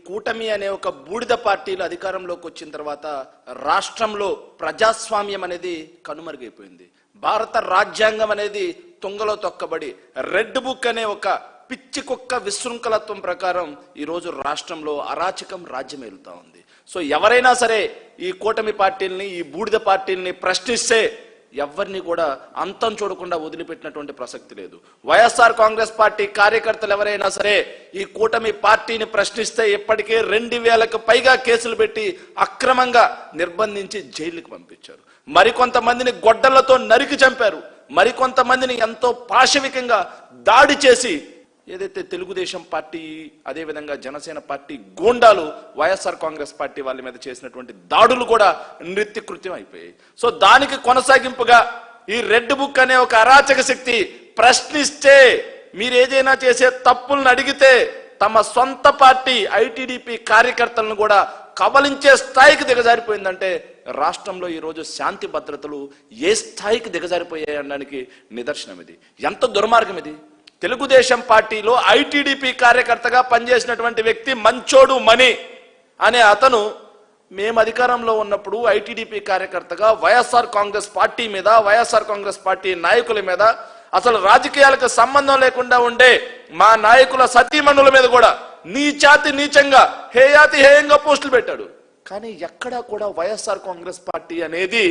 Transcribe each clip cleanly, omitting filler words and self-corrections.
కూటమి అనే ఒక బూడిద పార్టీలు అధికారంలోకి వచ్చిన తర్వాత రాష్ట్రంలో ప్రజాస్వామ్యం అనేది కనుమరుగైపోయింది. భారత రాజ్యాంగం అనేది తుంగలో తొక్కబడి రెడ్ బుక్ అనే ఒక పిచ్చి కుక్క విశృంఖలత్వం ప్రకారం ఈరోజు రాష్ట్రంలో అరాచకం రాజ్యమేలుతా ఉంది. సో ఎవరైనా సరే ఈ కూటమి పార్టీల్ని, ఈ బూడిద పార్టీల్ని ప్రశ్నిస్తే ఎవరిని కూడా అంతం చూడకుండా వదిలిపెట్టినటువంటి ప్రసక్తి లేదు. వైఎస్ఆర్ కాంగ్రెస్ పార్టీ కార్యకర్తలు ఎవరైనా సరే ఈ కూటమి పార్టీని ప్రశ్నిస్తే ఇప్పటికే 2000కు పైగా కేసులు పెట్టి అక్రమంగా నిర్బంధించి జైలుకి పంపించారు. మరికొంతమందిని గొడ్డలతో నరికి చంపారు. మరికొంతమందిని ఎంతో పాశవికంగా దాడి చేసి ఏదైతే తెలుగుదేశం పార్టీ, అదేవిధంగా జనసేన పార్టీ గూండాలు వైఎస్ఆర్ కాంగ్రెస్ పార్టీ వాళ్ళ మీద చేసినటువంటి దాడులు కూడా నిత్యకృత్యం అయిపోయాయి. సో దానికి కొనసాగింపుగా ఈ రెడ్ బుక్ అనే ఒక అరాచక శక్తి ప్రశ్నిస్తే, మీరు ఏదైనా చేసే తప్పులను అడిగితే తమ సొంత పార్టీ ఐటీడీపీ కార్యకర్తలను కూడా కబలించే స్థాయికి దిగజారిపోయిందంటే రాష్ట్రంలో ఈరోజు శాంతి భద్రతలు ఏ స్థాయికి దిగజారిపోయాయి అనడానికి నిదర్శనం ఇది. ఎంత దుర్మార్గం ఇది! తెలుగుదేశం పార్టీలో ఐటీడీపీ కార్యకర్తగా పనిచేసినటువంటి వ్యక్తి మంచోడు మణి అనే అతను మేము అధికారంలో ఉన్నప్పుడు ఐటీడీపీ కార్యకర్తగా వైఎస్ఆర్ కాంగ్రెస్ పార్టీ మీద, వైఎస్ఆర్ కాంగ్రెస్ పార్టీ నాయకుల మీద, అసలు రాజకీయాలకు సంబంధం లేకుండా ఉండే మా నాయకుల సతీమణుల మీద కూడా నీచాతి నీచంగా, హేయాతి హేయంగా పోస్టులు పెట్టాడు. కానీ ఎక్కడా కూడా వైఎస్ఆర్ కాంగ్రెస్ పార్టీ అనేది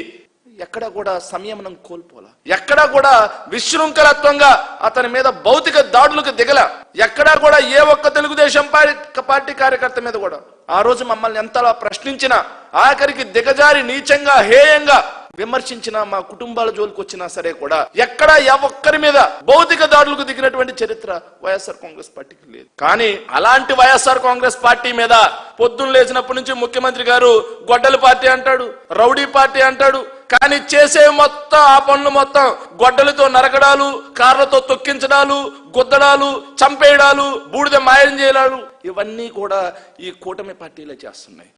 ఎక్కడా కూడా సంయమనం కోల్పోలా, ఎక్కడా కూడా విశృంఖలత్వంగా అతని మీద భౌతిక దాడులకు దిగల, ఎక్కడా కూడా ఏ ఒక్క తెలుగుదేశం పార్టీ కార్యకర్త మీద కూడా ఆ రోజు మమ్మల్ని ఎంతలా ప్రశ్నించినా, ఆఖరికి దిగజారి నీచంగా హేయంగా విమర్శించిన మా కుటుంబాల జోలికి వచ్చినా సరే కూడా ఎక్కడా ఒక్కరి మీద భౌతిక దాడులకు దిగినటువంటి చరిత్ర వైఎస్ఆర్ కాంగ్రెస్ పార్టీకి లేదు. కానీ అలాంటి వైఎస్ఆర్ కాంగ్రెస్ పార్టీ మీద పొద్దున్న లేచినప్పటి నుంచి ముఖ్యమంత్రి గారు గొడ్డల పార్టీ అంటాడు, రౌడీ పార్టీ అంటాడు. కానీ చేసే మొత్తం ఆ పనులు మొత్తం గొడ్డలతో నరకడాలు, కార్లతో తొక్కించడాలు, గుద్దడాలు, చంపేయడాలు, బూడిద మాయం చేయడాలు, ఇవన్నీ కూడా ఈ కూటమి పార్టీలే చేస్తున్నాయి.